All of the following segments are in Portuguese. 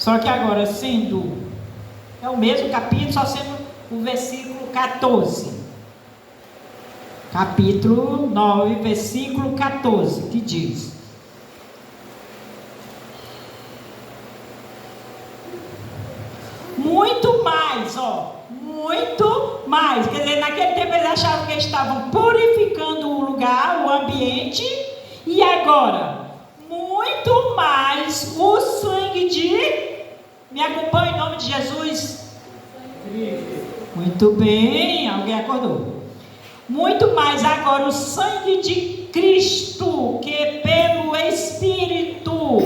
Só que agora é o mesmo capítulo, só sendo o versículo 14. Capítulo 9, versículo 14, que diz: muito mais, muito mais. Quer dizer, naquele tempo eles achavam que eles estavam purificando o lugar, o ambiente, e agora, muito mais o sangue de... Me acompanha em nome de Jesus. Muito bem, alguém acordou. Muito mais agora o sangue de Cristo, que pelo Espírito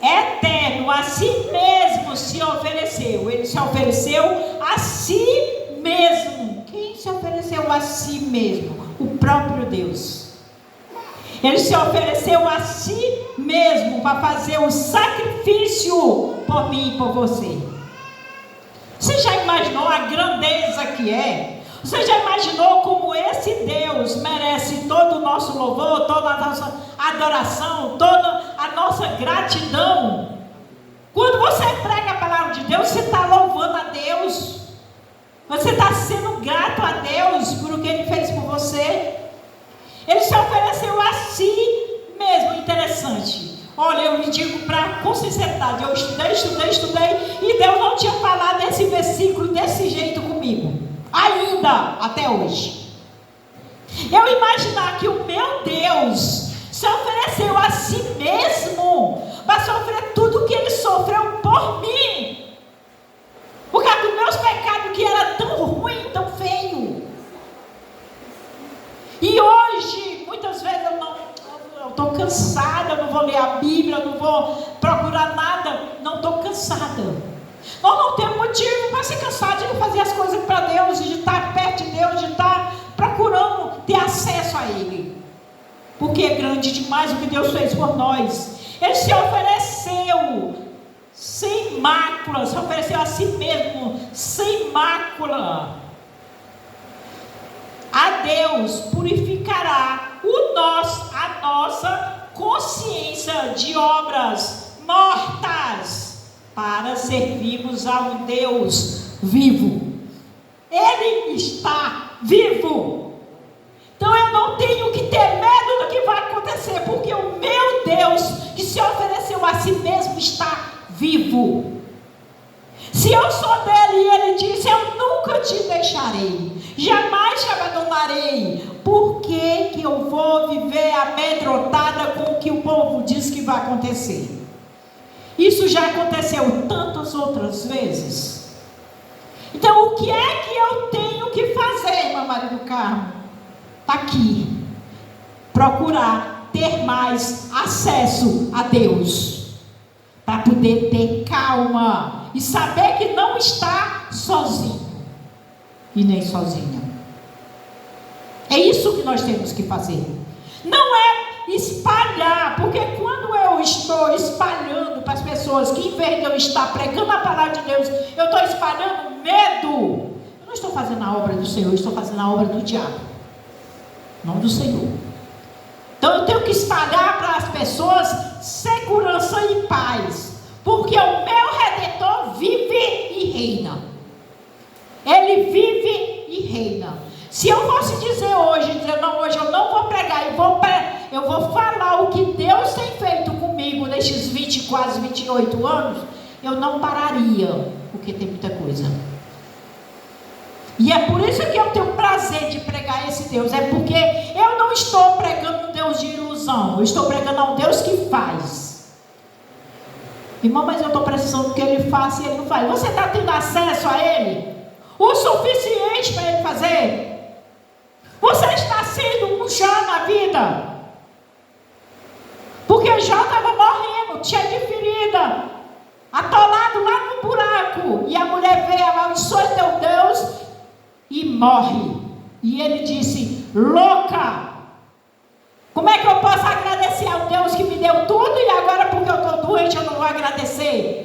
eterno a si mesmo se ofereceu. Ele se ofereceu a si mesmo. Quem se ofereceu a si mesmo? O próprio Deus. Ele se ofereceu a si mesmo para fazer o sacrifício por mim e por você. Você já imaginou a grandeza que é? Você já imaginou como esse Deus merece todo o nosso louvor, toda a nossa adoração, toda a nossa gratidão? Quando você prega a palavra de Deus, você está louvando a Deus. Você está sendo grato a Deus por o que Ele fez por você. Ele se ofereceu a si mesmo. Interessante. Olha, eu lhe digo com sinceridade, eu estudei, e Deus não tinha falado esse versículo desse jeito comigo. Ainda, até hoje. Eu imaginar que o meu Deus se ofereceu a si mesmo para sofrer tudo o que Ele sofreu por mim, por causa dos meus pecados, que era tão ruim, tão feio. E hoje, muitas vezes eu estou cansada, eu não vou ler a Bíblia, eu não vou procurar nada, não estou cansada. Nós não temos motivo para se cansar de fazer as coisas para Deus, de estar perto de Deus, de estar procurando ter acesso a Ele, porque é grande demais o que Deus fez por nós. Ele se ofereceu sem mácula, se ofereceu a si mesmo sem mácula. A Deus purificará a nossa consciência de obras mortas, para servirmos a um Deus vivo. Ele está vivo. Então eu não tenho que ter medo do que vai acontecer, porque o meu Deus, que se ofereceu a si mesmo, está vivo. Se eu sou dele, e ele disse: eu nunca te deixarei, jamais te abandonarei. Por que eu vou viver amedrontada com o que o povo diz que vai acontecer? Isso já aconteceu tantas outras vezes. Então, o que é que eu tenho que fazer, irmã Maria do Carmo? Está aqui. Procurar ter mais acesso a Deus, para poder ter calma e saber que não está sozinho e nem sozinha. É isso que nós temos que fazer. Não é espalhar, porque quando eu estou espalhando para as pessoas, que em vez de eu estar pregando a palavra de Deus, eu estou espalhando medo, eu não estou fazendo a obra do Senhor, eu estou fazendo a obra do diabo, não do Senhor. Então eu tenho que espalhar para as pessoas segurança e paz, porque o meu Redentor vive e reina. Ele vive e reina. Se eu fosse dizer hoje, hoje eu não vou pregar, eu vou falar o que Deus tem feito comigo nestes 20, quase 28 anos, eu não pararia, porque tem muita coisa. E é por isso que eu tenho prazer de pregar esse Deus, é porque eu não estou pregando um Deus de ilusão, eu estou pregando a um Deus que faz. Irmão, mas eu estou precisando que Ele faça e Ele não faz. Você está tendo acesso a Ele? O suficiente para Ele fazer? Você está sendo um Jó na vida? Porque Jó estava morrendo, cheio de ferida, atolado lá no buraco, e a mulher veio, amaldiçoa teu Deus, e morre. E ele disse: louca, como é que eu posso agradecer ao Deus que me deu tudo, e agora porque eu estou doente eu não vou agradecer?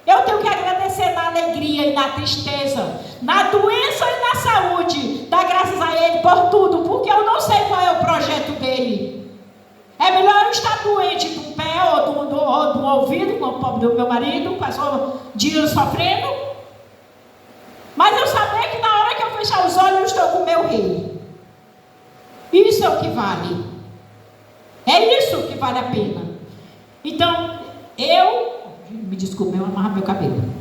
Eu tenho que agradecer na alegria e na tristeza, na doença e na saúde, dar graças a Ele por tudo, porque eu não sei qual é o projeto dele. É melhor eu estar doente de um pé ou do ouvido, como o pobre do meu marido, passou dias sofrendo, mas eu saber que na hora que eu fechar os olhos eu estou com o meu rei. Isso é o que vale. É isso que vale a pena. Então, me desculpe, eu amarro meu cabelo.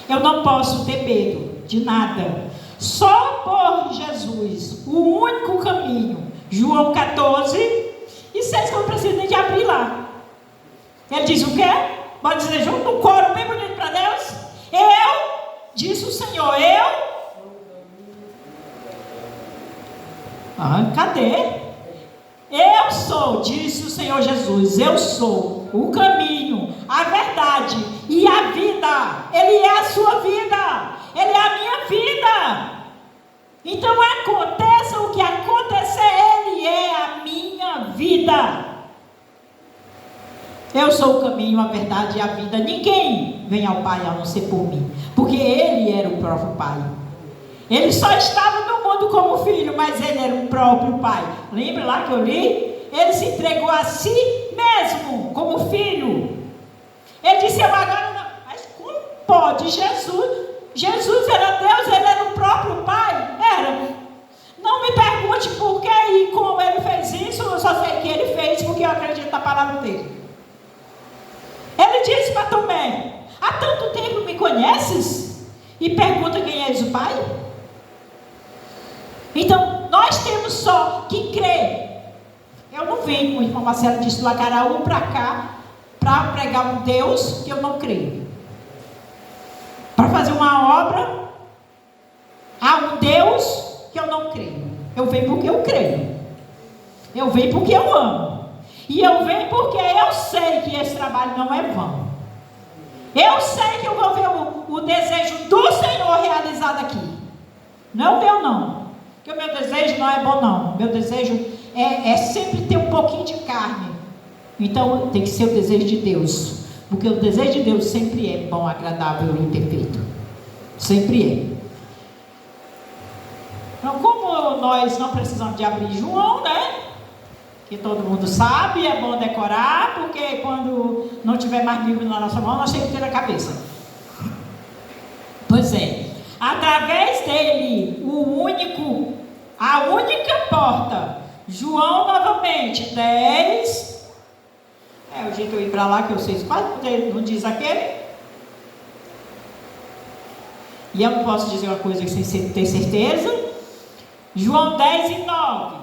Eu não posso ter medo de nada. Só por Jesus, o único caminho. João 14 e 6, que eu não preciso nem de abrir lá. Ele diz o quê? Pode dizer junto, um coro bem bonito para Deus. Disse o Senhor, cadê? Eu sou, disse o Senhor Jesus, eu sou o caminho, a verdade e a vida. Ele é a sua vida, Ele é a minha vida. Então aconteça o que acontecer, Ele é a minha vida. Eu sou o caminho, a verdade e a vida. Ninguém vem ao Pai a não ser por mim, porque Ele era o próprio Pai. Ele só estava no mundo como filho, mas Ele era o próprio Pai. Lembra lá que eu li? Ele se entregou a si mesmo como filho. Ele disse, eu agora não. Mas como pode? Jesus era Deus, Ele era o próprio Pai. Era. Não me pergunte por que e como Ele fez isso. Eu só sei que Ele fez porque eu acredito na palavra dEle. Ele disse para Tomé, há tanto tempo me conheces? E pergunta quem és o Pai? Então, nós temos só que crer. Eu não venho, o irmão Marcelo disse, do Lacaraú para cá, para pregar um Deus que eu não creio. Para fazer uma obra a um Deus que eu não creio. Eu venho porque eu creio. Eu venho porque eu amo. E eu venho porque eu sei que esse trabalho não é vão. Eu sei que eu vou ver o desejo do Senhor realizado aqui. Não é o meu não. Porque o meu desejo não é bom não. Meu desejo é sempre ter um pouquinho de carne. Então tem que ser o desejo de Deus. Porque o desejo de Deus sempre é bom, agradável e perfeito. Sempre é. Então, como nós não precisamos de abrir João, né? Que todo mundo sabe, é bom decorar, porque quando não tiver mais livro na nossa mão, nós temos que ter na cabeça. Pois é, através dele, a única porta, João novamente, 10, o jeito de eu ir para lá, que eu sei quase não diz aquele, e eu não posso dizer uma coisa sem ter certeza, João 10 e 9,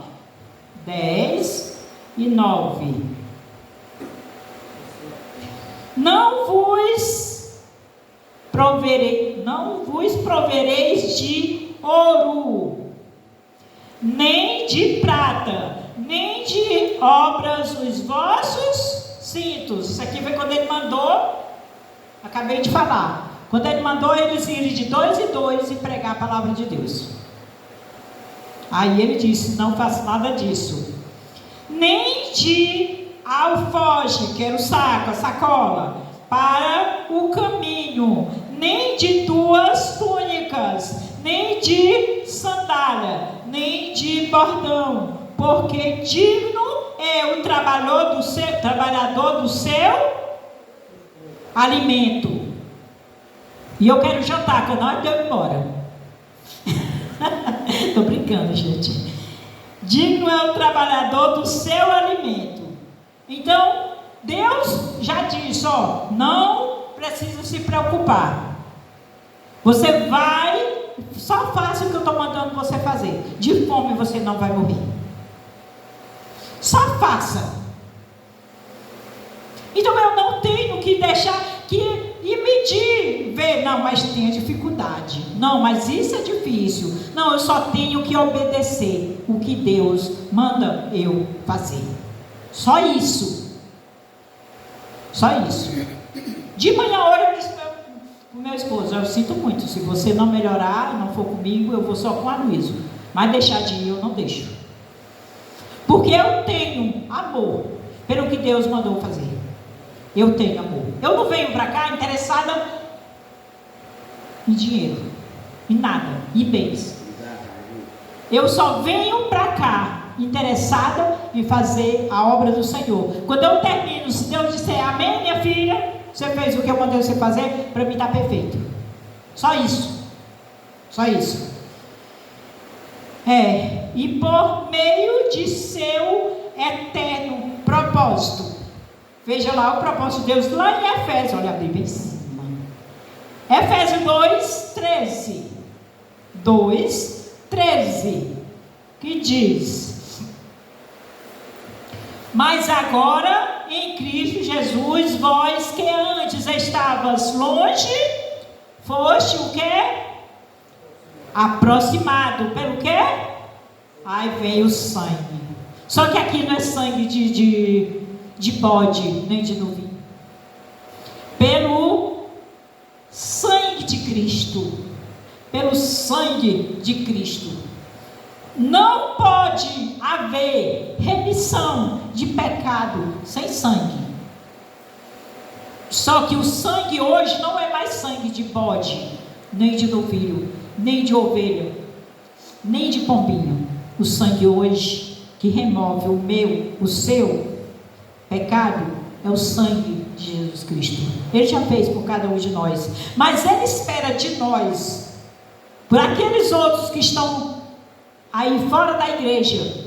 10 e 9. Não vos provereis de ouro, nem de prata, nem de obras os vossos cintos. Isso aqui foi quando ele mandou, acabei de falar, quando ele mandou eles irem de 2 em 2 e pregar a palavra de Deus. Aí ele disse, não faço nada disso. Nem de alforje, que era o saco, a sacola, para o caminho, nem de 2 túnicas, nem de sandália, nem de bordão, porque digno é o trabalhador do seu alimento. E eu quero jantar, que eu não devo ir embora. Estou brincando, gente. Digno é o trabalhador do seu alimento. Então, Deus já disse, não precisa se preocupar. Você vai, só faça o que eu estou mandando você fazer. De fome você não vai morrer. Só faça. Então eu não tenho que deixar e medir, ver, não, mas tem a dificuldade. Não, mas isso é difícil. Não, eu só tenho que obedecer o que Deus manda eu fazer. Só isso. Só isso. De manhã hoje eu disse para o meu esposo, eu sinto muito, se você não melhorar, não for comigo, eu vou só com a Luísa. Mas deixar de ir eu não deixo. Porque eu tenho amor. pelo que Deus mandou fazer. Eu tenho amor. Eu não venho para cá interessada em dinheiro, em nada, em bens. Eu só venho para cá interessada em fazer a obra do Senhor. Quando eu termino, se Deus disser amém, minha filha, você fez o que eu mandei você fazer, para mim está perfeito. Só isso. Só isso. E por meio de seu eterno propósito. Veja lá o propósito de Deus lá em Efésios. Olha a Bíblia em cima. Efésios 2:13. 2:13. Que diz: mas agora em Cristo Jesus, vós que antes estavas longe, foste o quê? Aproximado pelo quê? Aí veio o sangue. Só que aqui não é sangue de bode, nem de novilho. Pelo sangue de Cristo. Pelo sangue de Cristo. Não pode haver remissão de pecado sem sangue. Só que o sangue hoje não é mais sangue de bode, nem de novilho, nem de ovelha, nem de pombinho. O sangue hoje que remove o meu, o seu pecado, é o sangue de Jesus Cristo. Ele já fez por cada um de nós, mas Ele espera de nós, por aqueles outros que estão aí fora da igreja,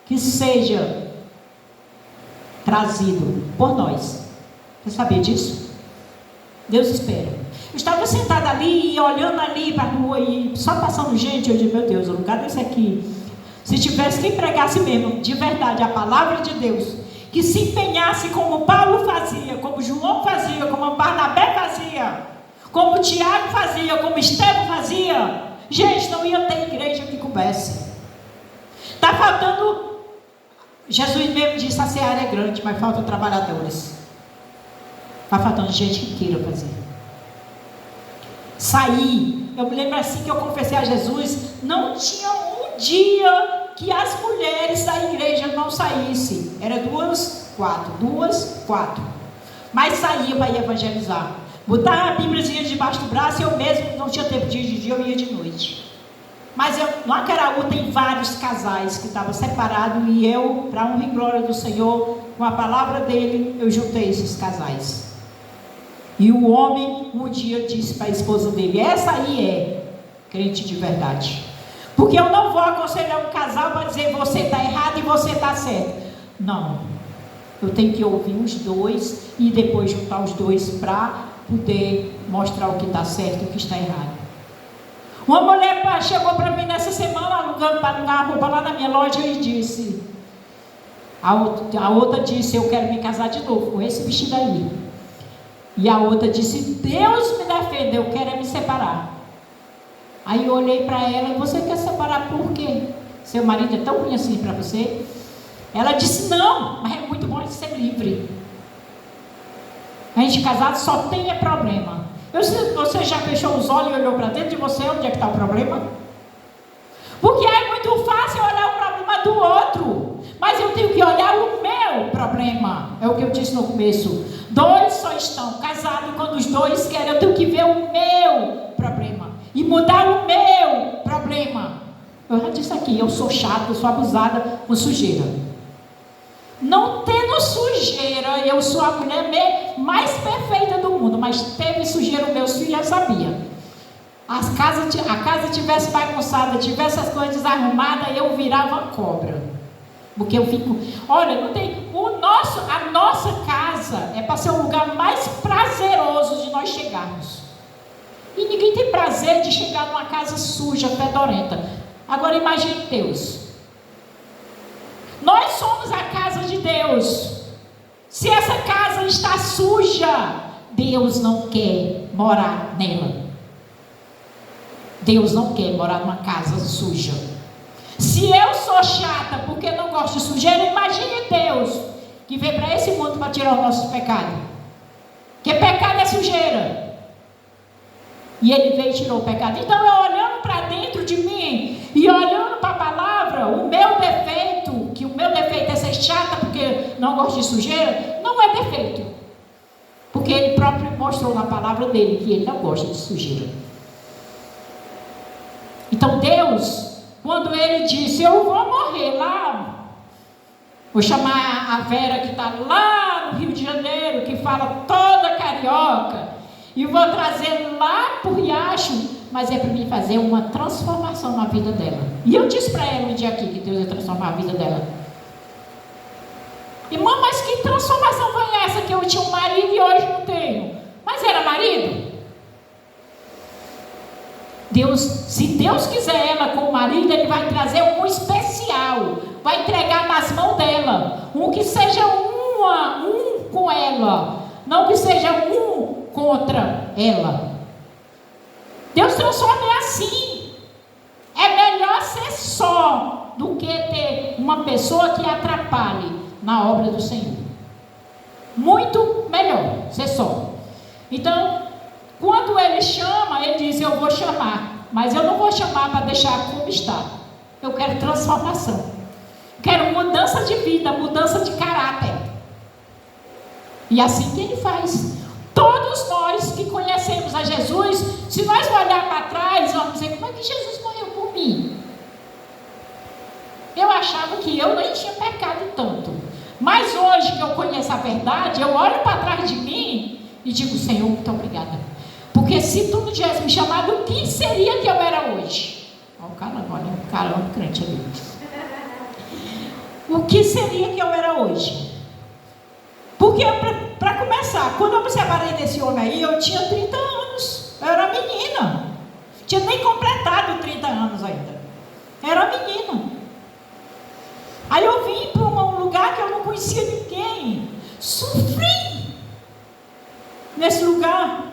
que seja trazido por nós. Você sabia disso? Deus espera. Eu estava sentada ali, olhando ali para a rua e só passando gente. Eu disse, meu Deus, o lugar desse aqui, se tivesse quem pregasse mesmo, de verdade, a palavra de Deus, que se empenhasse como Paulo fazia, como João fazia, como Barnabé fazia, como Tiago fazia, como Estevão fazia, gente, não ia ter igreja que coubesse. Está faltando, Jesus mesmo disse, a seara é grande, mas faltam trabalhadores. Está faltando gente que queira fazer. Sair, eu me lembro assim que eu confessei a Jesus, não tinha um dia que as mulheres da igreja não saíssem. Era 2, 4. Mas saía para evangelizar. Botar a Bíbliazinha debaixo do braço, eu mesmo não tinha tempo de ir de dia, eu ia de noite. Mas no Acaraú tem vários casais que estavam separados e eu, para honra e glória do Senhor, com a palavra dele, eu juntei esses casais. E o homem um dia disse para a esposa dele, essa aí é crente de verdade. Porque eu não vou aconselhar um casal para dizer você está errado e você está certo. Não. Eu tenho que ouvir os dois e depois juntar os dois para poder mostrar o que está certo e o que está errado. Uma mulher chegou para mim nessa semana, alugando para alugar roupa lá na minha loja e disse, a outra disse, eu quero me casar de novo com esse vestido aí. E a outra disse, Deus me defenda, eu quero me separar. Aí eu olhei para ela, você quer separar por quê? Seu marido é tão ruim assim para você? Ela disse, não, mas é muito bom de ser livre. A gente casado só tem problema. Você já fechou os olhos e olhou para dentro de você, onde é que está o problema? Porque é muito fácil olhar o problema do outro, mas eu tenho que olhar o meu problema. É o que eu disse no começo. 2 só estão casados quando os 2 querem. Eu tenho que ver o meu problema e mudar o meu problema. Eu já disse aqui, eu sou chata, eu sou abusada com sujeira. Não tendo sujeira, eu sou a mulher mais perfeita do mundo, mas teve sujeira, os meus filhos já sabiam. A casa tivesse bagunçada, tivesse as coisas desarrumadas, eu virava cobra. Porque eu fico, olha, não tem, a nossa casa é para ser o lugar mais prazeroso de nós chegarmos. E ninguém tem prazer de chegar numa casa suja, fedorenta. Agora imagine Deus. Nós somos a casa de Deus. Se essa casa está suja, Deus não quer morar nela. Deus não quer morar numa casa suja. Se eu sou chata porque não gosto de sujeira, imagine Deus que veio para esse mundo para tirar o nosso pecado. Porque pecado é sujeira. E Ele veio e tirou o pecado. Então eu olhando para dentro de mim e olhando para a palavra, o meu defeito, que o meu defeito é ser chata porque não gosta de sujeira, não é defeito. Porque ele próprio mostrou na palavra dele que ele não gosta de sujeira. Então Deus, quando ele disse, eu vou morrer lá, vou chamar a Vera que está lá no Rio de Janeiro, que fala toda carioca, e vou trazer lá para o Riacho, mas é para mim fazer uma transformação na vida dela. E eu disse para ela um dia aqui que Deus ia transformar a vida dela. Irmã, mas que transformação foi essa que eu tinha um marido e hoje não tenho? Mas era marido? Deus, se Deus quiser ela com o marido, Ele vai trazer um especial, vai entregar nas mãos dela, um que seja um com ela, não que seja um contra ela. Deus transforma é assim. É melhor ser só do que ter uma pessoa que atrapalhe na obra do Senhor. Muito melhor ser só. Então, quando Ele chama, Ele diz, eu vou chamar, mas eu não vou chamar para deixar como está. Eu quero transformação, quero mudança de vida, mudança de caráter. E assim que Ele faz. Todos nós que conhecemos a Jesus, se nós olhar para trás, vamos dizer, como é que Jesus morreu por mim? Eu achava que eu nem tinha pecado tanto, mas hoje que eu conheço a verdade, eu olho para trás de mim e digo, Senhor, muito obrigada. Porque se tu não tivesse me chamado, o que seria que eu era hoje? Olha o cara agora, o cara é um crente ali. O que seria que eu era hoje? Porque, para começar, quando eu me separei desse homem aí, eu tinha 30 anos. Eu era menina. Tinha nem completado 30 anos ainda. Era menina. Aí eu vim para um lugar que eu não conhecia ninguém. Sofri nesse lugar.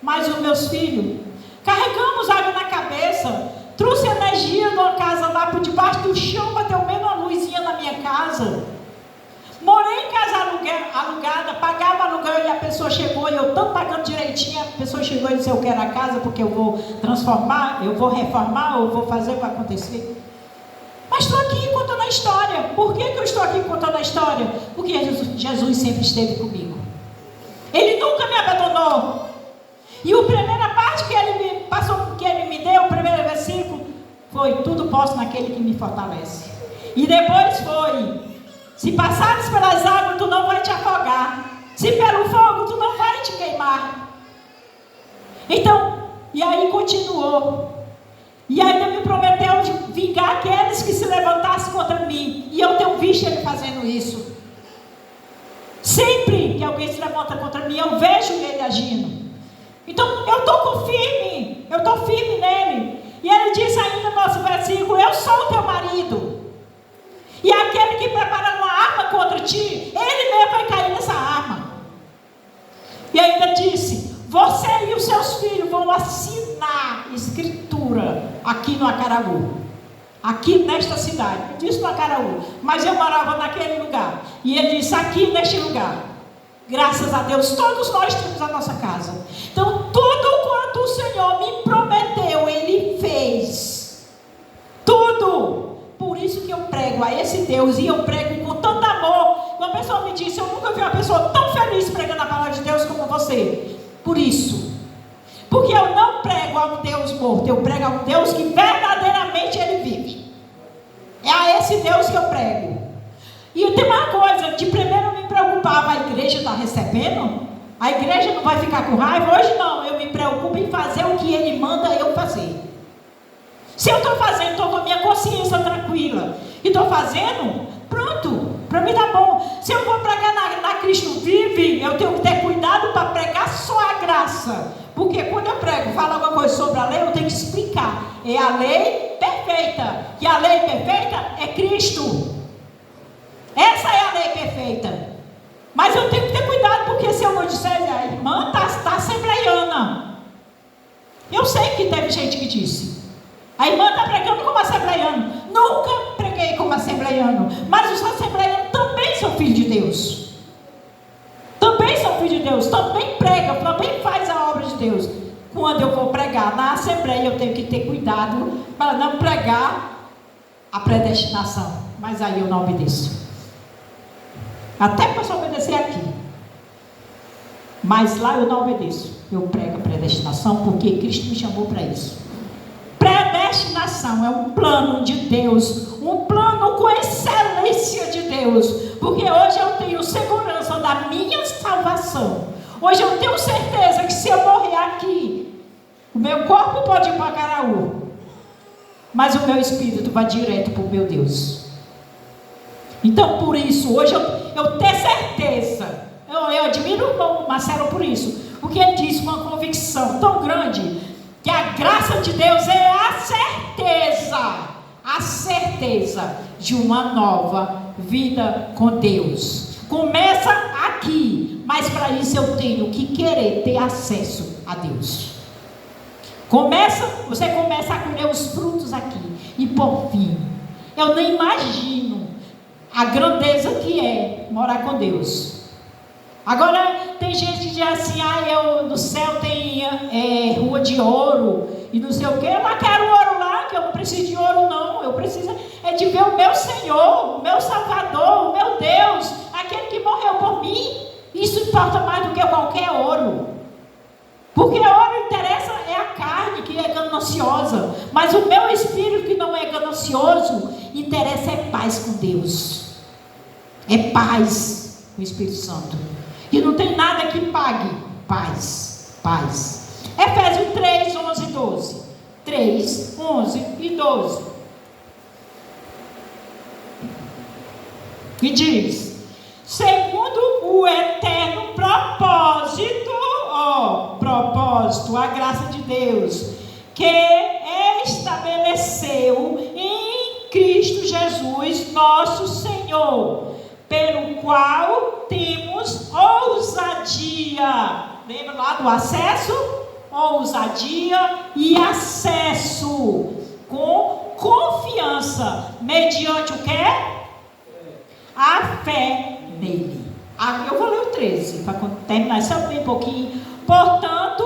Mas os meus filhos, carregamos água na cabeça, trouxe energia de uma casa lá por debaixo do chão para ter ao menos uma luzinha na minha casa. Morei em casa alugada, pagava aluguel e a pessoa chegou, e eu tanto pagando direitinho, a pessoa chegou e disse, eu quero a casa porque eu vou transformar, eu vou reformar, eu vou fazer o que vai acontecer. Mas estou aqui contando a história. Por que eu estou aqui contando a história? Porque Jesus sempre esteve comigo. Ele nunca me abandonou. E a primeira parte que ele me passou, que ele me deu, o primeiro versículo, foi, tudo posso naquele que me fortalece. E depois foi, se passares pelas águas, tu não vai te afogar. Se pelo fogo, tu não vai te queimar. Então, e aí continuou. E ainda me prometeu de vingar aqueles que se levantassem contra mim. E eu tenho visto ele fazendo isso. Sempre que alguém se levanta contra mim, eu vejo ele agindo. Então, eu estou firme nele. E ele diz ainda no nosso versículo, eu sou o teu marido. E aquele que prepara uma arma contra ti, ele mesmo vai cair nessa arma. E ainda disse, você e os seus filhos vão assinar escritura aqui no Acaraú. Aqui nesta cidade. Eu disse no Acaraú, mas eu morava naquele lugar. E ele disse, aqui neste lugar. Graças a Deus, todos nós temos a nossa casa. Então, tudo quanto o Senhor me prometeu, Ele fez. Tudo. Por isso que eu prego a esse Deus, e eu prego com tanto amor. Uma pessoa me disse, eu nunca vi uma pessoa tão feliz pregando a palavra de Deus como você. Por isso. Porque eu não prego a um Deus morto, eu prego a um Deus que verdadeiramente Ele vive. É a esse Deus que eu prego. E tem uma coisa, de primeiro eu me preocupava, a igreja está recebendo? A igreja não vai ficar com raiva? Hoje não, eu me preocupo em fazer o que Ele manda eu fazer. Se eu estou fazendo, estou com a minha consciência tranquila, e estou fazendo, pronto, para mim tá bom. Se eu vou pregar na Cristo Vive, eu tenho que ter cuidado para pregar só a graça. Porque quando eu prego, falo alguma coisa sobre a lei, eu tenho que explicar. É a lei perfeita. E a lei perfeita é Cristo. Essa é a lei perfeita. Mas eu tenho que ter cuidado, porque se eu não disser, a irmã está assembleiana. Eu sei que teve gente que disse. A irmã está pregando como assembleiano. Nunca preguei como assembleiano. Mas os assembleianos também são filhos de Deus. Também são filhos de Deus. Também pregam, também faz a obra de Deus. Quando eu vou pregar na assembleia, eu tenho que ter cuidado para não pregar a predestinação. Mas aí eu não obedeço. Até posso obedecer aqui. Mas lá eu não obedeço. Eu prego a predestinação porque Cristo me chamou para isso. Predestinação é um plano de Deus, um plano com excelência de Deus, porque hoje eu tenho segurança da minha salvação. Hoje eu tenho certeza que se eu morrer aqui, o meu corpo pode ir para Caraú, mas o meu espírito vai direto para o meu Deus. Então por isso, hoje eu tenho certeza, eu admiro o irmão Marcelo por isso, porque ele diz com uma convicção tão grande, que a graça de Deus é a certeza de uma nova vida com Deus. Começa aqui, mas para isso eu tenho que querer ter acesso a Deus. Você começa a colher os frutos aqui, e por fim, eu nem imagino a grandeza que é morar com Deus. Agora tem gente que diz assim, no céu tem rua de ouro e não sei o que, eu não quero ouro lá, que eu não preciso de ouro não, eu preciso de ver o meu Senhor, o meu Salvador, o meu Deus, aquele que morreu por mim. Isso importa mais do que qualquer ouro, porque ouro interessa é a carne que é gananciosa, mas o meu espírito que não é ganancioso, interessa é paz com Deus, é paz com o Espírito Santo. E não tem nada que pague paz. Efésios 3, 11 e 12. 3, 11 e 12. E diz: segundo o eterno propósito, a graça de Deus, que estabeleceu em Cristo Jesus, nosso Senhor, pelo qual temos ousadia. Lembra lá do acesso? Ousadia e acesso com confiança, mediante o quê? A fé nele. Eu vou ler o 13 para terminar só bem pouquinho. Portanto,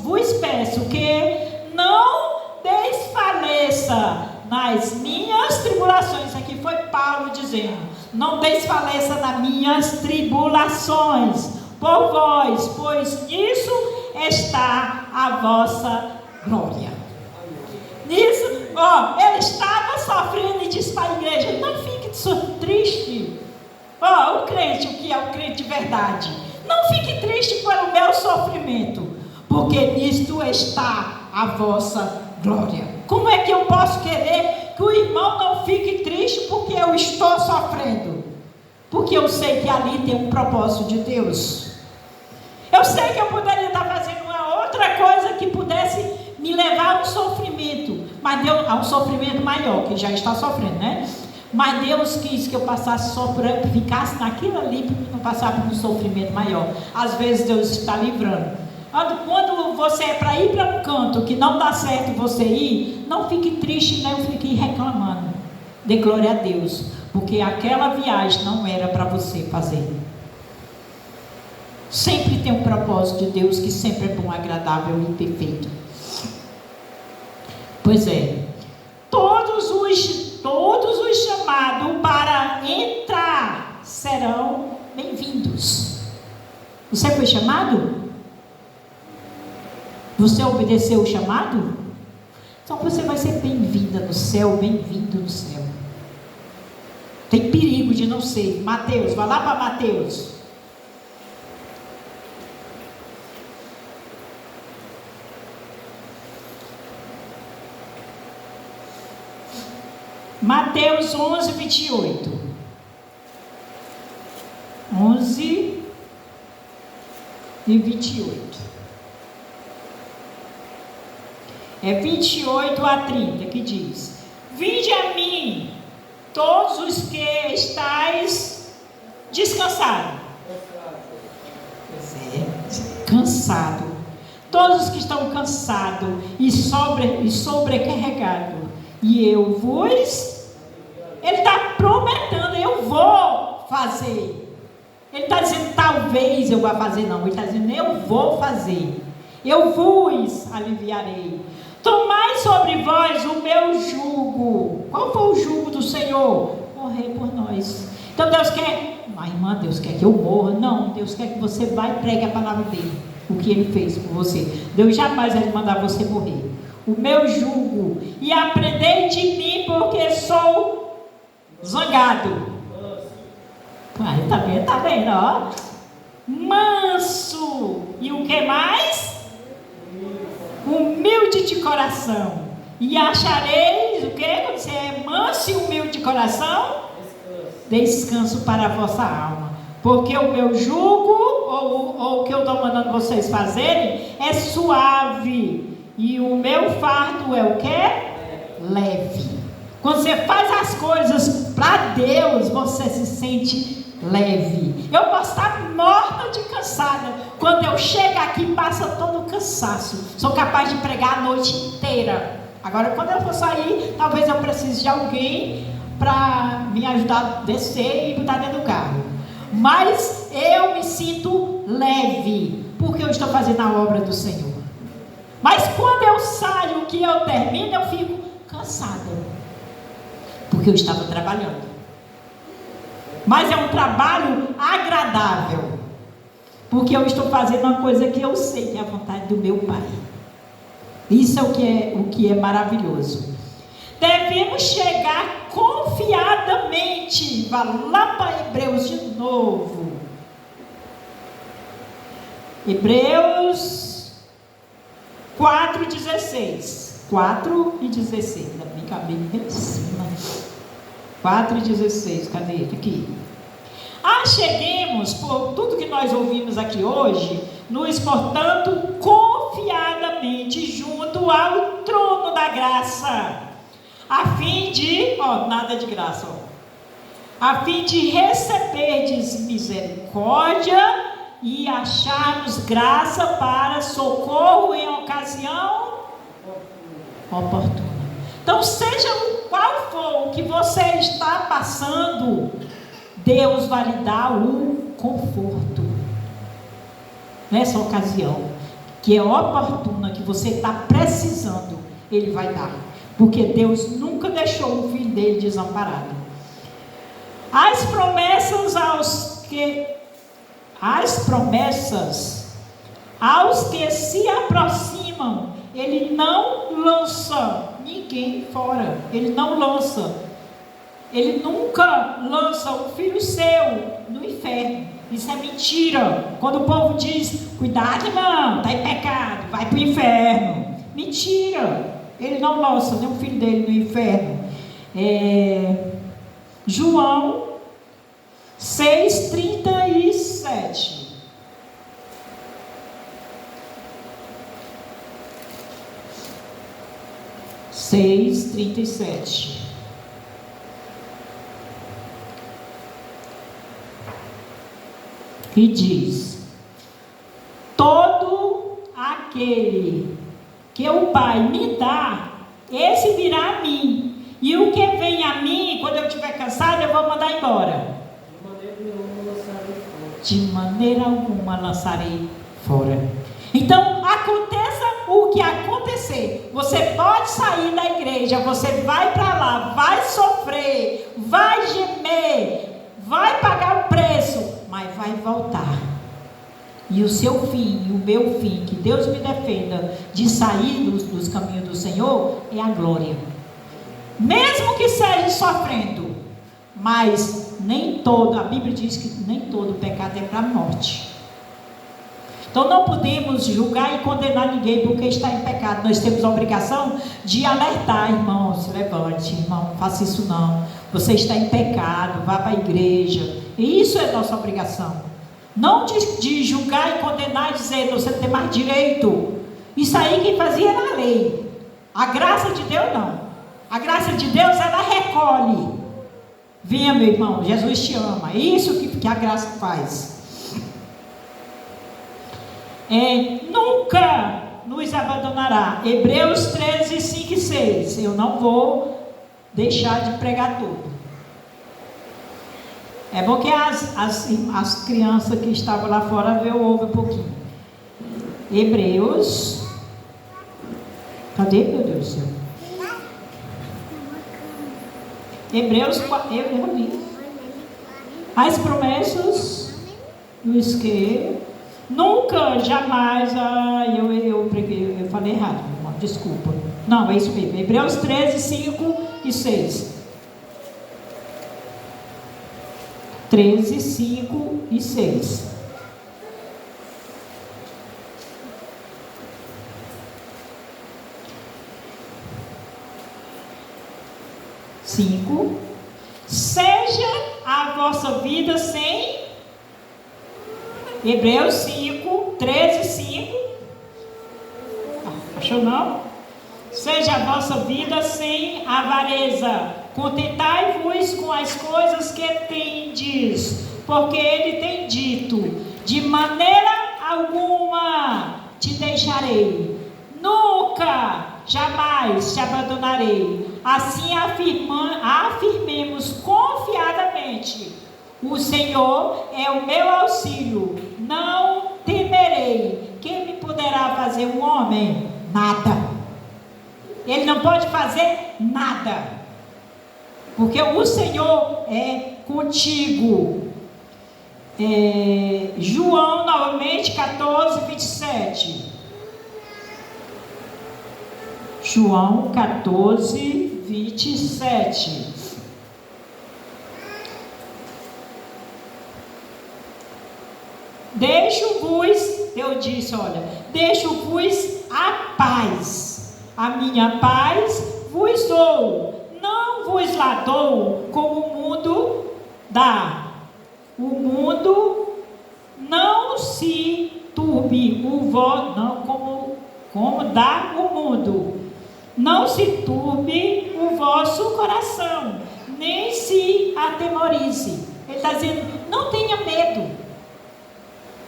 vos peço que não desfaleça nas minhas tribulações. Aqui foi Paulo dizendo: não desfaleça nas minhas tribulações por vós, pois nisso está a vossa glória. Nisso, ele estava sofrendo e disse para a igreja: não fique triste. O crente, o que é o crente de verdade, não fique triste pelo meu sofrimento, porque nisto está a vossa glória. Como é que eu posso querer que o irmão não fique triste porque eu estou sofrendo? Porque eu sei que ali tem um propósito de Deus. Eu sei que eu poderia estar fazendo uma outra coisa que pudesse me levar a um sofrimento, mas Deus, a um sofrimento maior, que já está sofrendo, né? Mas Deus quis que eu passasse ficasse naquilo ali, para não passar por um sofrimento maior. Às vezes Deus está livrando. Quando você é para ir para um canto que não dá certo você ir, não fique triste, não fique reclamando. Dê glória a Deus, porque aquela viagem não era para você fazer. Sempre tem um propósito de Deus, que sempre é bom, agradável e perfeito. Pois é, todos os chamados para entrar serão bem-vindos. Você foi chamado? Você obedeceu o chamado? Então você vai ser bem-vinda no céu, bem-vindo no céu. Tem perigo de não ser. Mateus, vai lá para Mateus. Mateus 11, 28. 11 e 28. É 28 a 30 que diz: vinde a mim, todos os que estáis descansados. Cansado. Todos os que estão cansados e sobrecarregados. E eu vos... Ele está prometendo, eu vou fazer. Ele está dizendo, talvez eu vá fazer, não. Ele está dizendo, eu vou fazer. Eu vos aliviarei. Tomai sobre vós o meu jugo. Qual foi o jugo do Senhor? Morrer por nós. Então Deus quer Mas, irmã, Deus quer que eu morra. Não, Deus quer que você vá e pregue a palavra dele. O que ele fez por você. Deus jamais vai mandar você morrer. O meu jugo. E aprendei de mim, porque sou zangado. Aí, tá vendo, ó. Manso. E o que mais? Humilde de coração. E achareis o que? Quando você é manso e humilde de coração? Descanso para a vossa alma. Porque o meu jugo, ou o que eu estou mandando vocês fazerem, é suave. E o meu fardo é o que? Leve. Quando você faz as coisas para Deus, você se sente leve. Eu posso estar morta de cansada. Quando eu chego aqui, passa todo o cansaço. Sou capaz de pregar a noite inteira. Agora, quando eu for sair, talvez eu precise de alguém para me ajudar a descer e botar dentro do carro. Mas eu me sinto leve, porque eu estou fazendo a obra do Senhor. Mas quando eu saio, que eu termino, eu fico cansada, porque eu estava trabalhando. Mas é um trabalho agradável, porque eu estou fazendo uma coisa que eu sei que é a vontade do meu Pai. Isso é o que é maravilhoso. Devemos chegar confiadamente. Vá lá para Hebreus de novo. Hebreus 4:16. 4:16. Ainda bem que a Bíblia em cima. 4:16. Cadê ele? Aqui. Acheguemos, por tudo que nós ouvimos aqui hoje, nos portanto confiadamente junto ao trono da graça, a fim de, nada de graça, a fim de receberdes misericórdia e acharmos graça para socorro em ocasião oportuna. Então, seja qual for o que você está passando, Deus vai lhe dar o conforto nessa ocasião, que é oportuna, que você está precisando, Ele vai dar, porque Deus nunca deixou o filho dele desamparado. As promessas aos que se aproximam, Ele não lança ninguém fora. Ele não lança. Ele nunca lança o filho seu no inferno. Isso é mentira. Quando o povo diz, cuidado, irmão, está em pecado, vai para o inferno. Mentira. Ele não lança nem o filho dele no inferno. João 6:37. E diz: todo aquele que o Pai me dá, esse virá a mim, e o que vem a mim, quando eu estiver cansado, eu vou mandar embora. De maneira alguma lançarei fora. Então, aconteça o que acontecer, você pode sair da igreja, você vai para lá, vai sofrer, vai gemer, vai pagar o preço, mas vai voltar. E o seu fim, e o meu fim, que Deus me defenda de sair dos caminhos do Senhor, é a glória. Mesmo que seja sofrendo, mas nem todo, a Bíblia diz que nem todo pecado é para a morte. Então não podemos julgar e condenar ninguém porque está em pecado. Nós temos a obrigação de alertar: irmão, se levante, irmão, não faça isso não. Você está em pecado, vá para a igreja. E isso é nossa obrigação. Não de julgar e condenar e dizer, você não tem mais direito. Isso aí quem fazia era a lei. A graça de Deus não. A graça de Deus, ela recolhe. Venha, meu irmão, Jesus te ama. É isso que a graça faz. Nunca nos abandonará. Hebreus 13, 5 e 6. Eu não vou deixar de pregar tudo. É bom que as crianças que estavam lá fora ouvem um pouquinho. Hebreus. Cadê, meu Deus do céu? Hebreus 4. Eu li. As promessas dos que nunca, jamais. Eu falei errado, irmão, desculpa. Não, é isso mesmo. Hebreus 13, 5 e 6. 13, 5 e 6. Seja a vossa vida sem. Hebreus 5, 13, 5. Achou não? Seja a vossa vida sem avareza. Contentai-vos com as coisas que tendes, porque ele tem dito: de maneira alguma te deixarei, nunca, jamais te abandonarei. Assim afirmemos confiadamente: o Senhor é o meu auxílio, não temerei. Quem me poderá fazer um homem? Nada. Ele não pode fazer nada, porque o Senhor é contigo. João, novamente, 14, 27. João 14, 27. Deus disse, olha, deixo-vos a paz, a minha paz vos dou, não vos lá dou como o mundo dá. O mundo não se turbe, como dá o mundo. Não se turbe o vosso coração, nem se atemorize. Ele está dizendo, não tenha medo.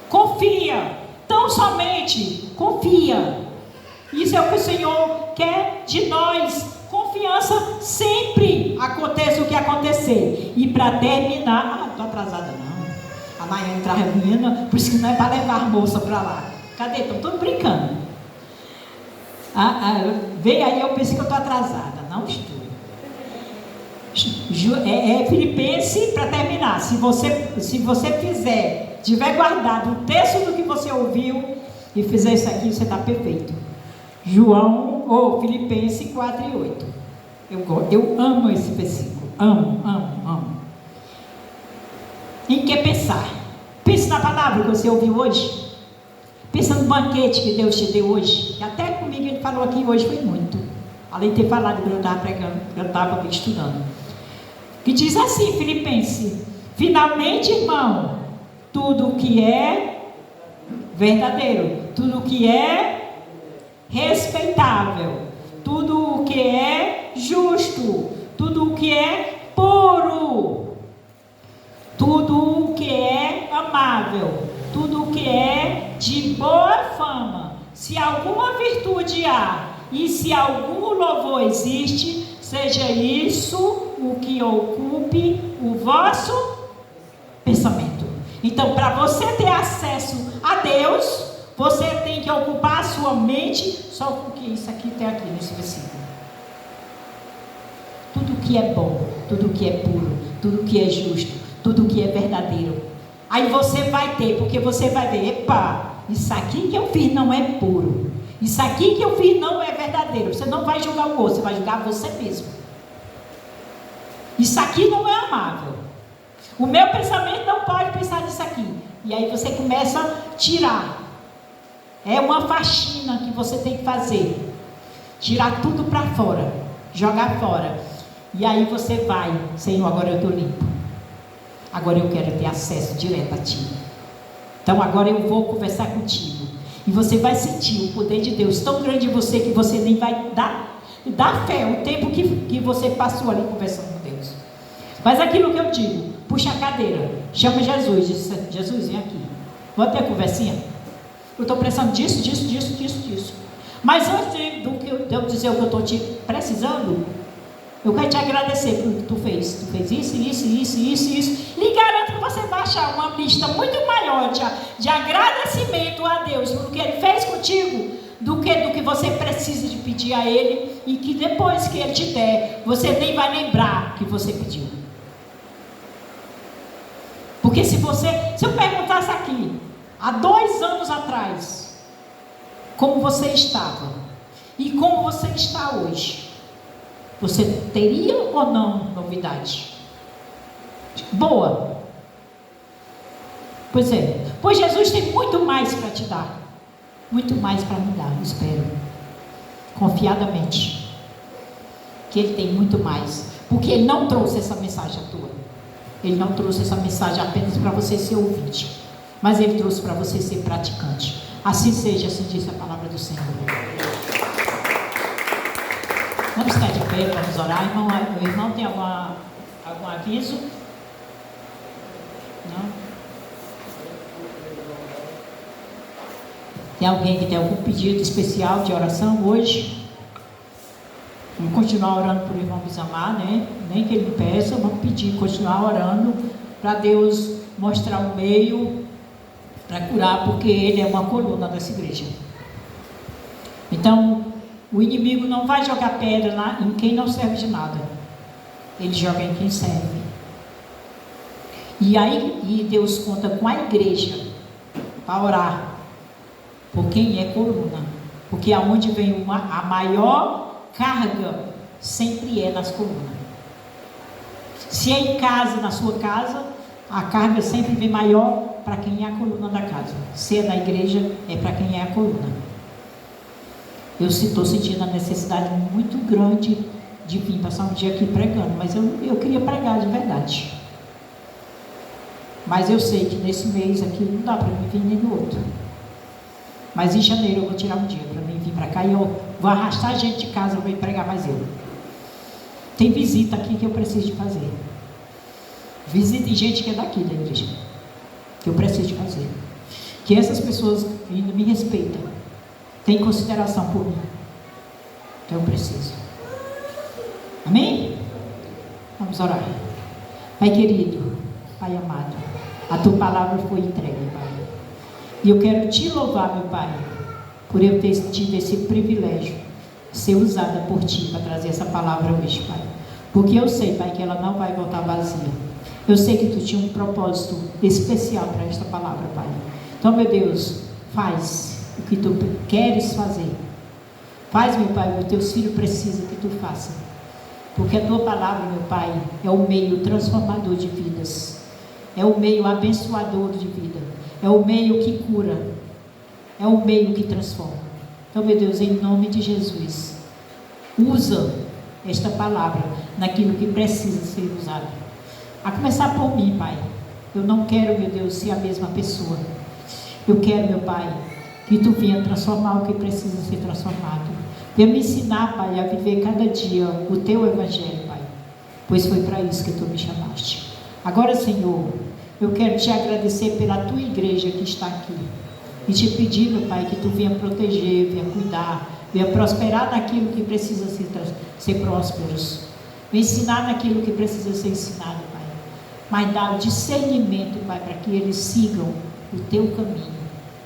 Confia, tão somente confia. Isso é o que o Senhor quer de nós. Confiança sempre, aconteça o que acontecer. E para terminar, estou atrasada não. Amanhã entrar a menina, por isso que não é para levar a moça para lá. Cadê? Estão todos brincando. Veio aí, eu pensei que eu estou atrasada. Não estou. Filipenses, para terminar, se você fizer, tiver guardado o texto do que você ouviu e fizer isso aqui, você está perfeito. Filipenses 4 e 8. Eu amo esse versículo. Amo. Em que pensar? Pense na palavra que você ouviu hoje. Pensa no banquete que Deus te deu hoje. E até comigo ele falou aqui hoje foi muito. Além de ter falado quando eu estava pregando, eu estava estudando. Que diz assim, Filipenses: finalmente, irmão, tudo que é verdadeiro, tudo que é respeitável, tudo o que é justo, tudo o que é puro, tudo o que é amável, tudo o que é de boa fama, se alguma virtude há e se algum louvor existe, seja isso o que ocupe o vosso pensamento. Então, para você ter acesso a Deus, você tem que ocupar a sua mente só com o que isso aqui tem aqui nesse versículo. Tudo que é bom, tudo que é puro, tudo que é justo, tudo que é verdadeiro. Aí você vai ter, porque você vai ver, epa, isso aqui que eu fiz não é puro. Isso aqui que eu fiz não é verdadeiro. Você não vai julgar o outro, você vai julgar você mesmo. Isso aqui não é amável. O meu pensamento não pode pensar nisso aqui. E aí você começa a tirar. É uma faxina que você tem que fazer. Tirar tudo para fora. Jogar fora. E aí você vai, Senhor, agora eu estou limpo. Agora eu quero ter acesso direto a Ti. Então agora eu vou conversar contigo. E você vai sentir o poder de Deus tão grande em você que você nem vai dar fé o tempo que você passou ali conversando com Deus. Mas aquilo que eu digo, puxa a cadeira, chama Jesus, diz, Jesus, vem aqui. Vamos ter a conversinha? Eu estou precisando disso. Mas antes de eu dizer o que eu estou te precisando, eu quero te agradecer pelo que tu fez. Tu fez isso. Lhe garanto que você vai achar uma lista muito maior de agradecimento a Deus pelo que Ele fez contigo, do que você precisa de pedir a Ele, e que depois que Ele te der, você nem vai lembrar que você pediu. Porque se eu perguntasse aqui, há 2 anos atrás, como você estava e como você está hoje, você teria ou não novidade? Boa. Pois é. Pois Jesus tem muito mais para te dar. Muito mais para me dar, espero. Confiadamente. Que Ele tem muito mais. Porque Ele não trouxe essa mensagem à toa. Ele não trouxe essa mensagem apenas para você ser ouvinte. Mas Ele trouxe para você ser praticante. Assim seja, assim diz a palavra do Senhor. Vamos ficar de pé, vamos orar. O irmão tem algum aviso? Não? Tem alguém que tem algum pedido especial de oração hoje? Vamos continuar orando por o irmão Bizamar, né? Nem que ele peça, vamos pedir, continuar orando para Deus mostrar um meio para curar, porque ele é uma coluna dessa igreja. Então, o inimigo não vai jogar pedra lá em quem não serve de nada. Ele joga em quem serve. E Deus conta com a igreja para orar por quem é coluna. Porque aonde vem a maior carga sempre é nas colunas. Se é em casa, na sua casa, a carga sempre vem maior para quem é a coluna da casa. Se é na igreja, é para quem é a coluna. Eu estou sentindo a necessidade muito grande de vir passar um dia aqui pregando, mas eu queria pregar de verdade. Mas eu sei que nesse mês aqui não dá para mim vir nem no outro. Mas em janeiro eu vou tirar um dia para mim vir para cá e eu vou arrastar gente de casa, eu vou pregar mais eu. Tem visita aqui que eu preciso de fazer. Visita em gente que é daqui da igreja, que eu preciso de fazer. Que essas pessoas ainda me respeitam, têm consideração por mim. Então eu preciso. Amém? Vamos orar. Pai querido, Pai amado, a tua palavra foi entregue, Pai. E eu quero te louvar, meu Pai, por eu ter tido esse privilégio de ser usada por ti para trazer essa palavra hoje, Pai. Porque eu sei, Pai, que ela não vai voltar vazia. Eu sei que tu tinha um propósito especial para esta palavra, Pai. Então, meu Deus, faz o que tu queres fazer. Faz, meu Pai, o que os teus filhos precisam que tu faça. Porque a tua palavra, meu Pai, é o meio transformador de vidas. É o meio abençoador de vida. É o meio que cura. É o meio que transforma. Então, meu Deus, em nome de Jesus, usa esta palavra naquilo que precisa ser usado. A começar por mim, Pai. Eu não quero, meu Deus, ser a mesma pessoa. Eu quero, meu Pai, que tu venha transformar o que precisa ser transformado. Venha me ensinar, Pai, a viver cada dia o teu evangelho, Pai. Pois foi para isso que tu me chamaste. Agora, Senhor, eu quero te agradecer pela tua igreja que está aqui. E te pedir, meu Pai, que tu venha proteger, venha cuidar, venha prosperar naquilo que precisa ser prósperos. Venha ensinar naquilo que precisa ser ensinado, Pai. Mas dá o discernimento, Pai, para que eles sigam o teu caminho.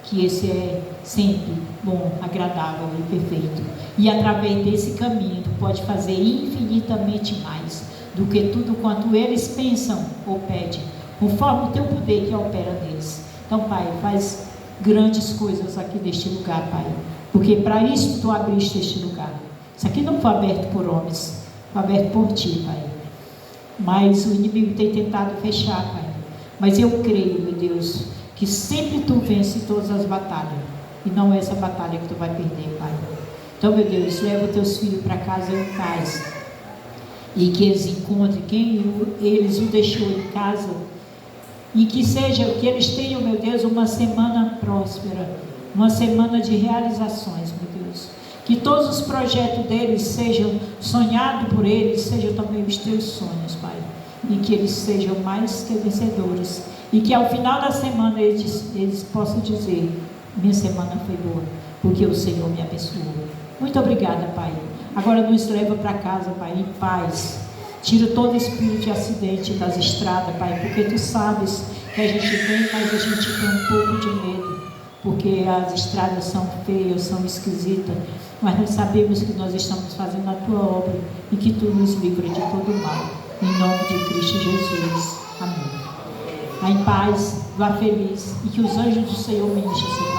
Que esse é sempre bom, agradável e perfeito. E através desse caminho, tu pode fazer infinitamente mais do que tudo quanto eles pensam ou pedem, conforme o teu poder que opera neles. Então, Pai, faz grandes coisas aqui neste lugar, Pai. Porque para isso tu abriste este lugar. Isso aqui não foi aberto por homens, foi aberto por ti, Pai. Mas o inimigo tem tentado fechar, Pai. Mas eu creio, meu Deus, que sempre tu vence todas as batalhas. E não é essa batalha que tu vai perder, Pai. Então, meu Deus, leva os teus filhos para casa em paz. E que eles encontrem quem eles o deixou em casa. E que eles tenham, meu Deus, uma semana próspera. Uma semana de realizações, meu Deus. Que todos os projetos deles sejam sonhados por eles, sejam também os teus sonhos, Pai. E que eles sejam mais que vencedores. E que ao final da semana eles possam dizer: minha semana foi boa, porque o Senhor me abençoou. Muito obrigada, Pai. Agora nos leva para casa, Pai, em paz. Tira todo espírito de acidente das estradas, Pai, porque tu sabes que a gente vem, mas a gente tem um pouco de medo, porque as estradas são feias, são esquisitas, mas nós sabemos que nós estamos fazendo a tua obra e que tu nos livra de todo mal. Em nome de Cristo Jesus. Amém. Vá em paz, vá feliz, e que os anjos do Senhor me encham seu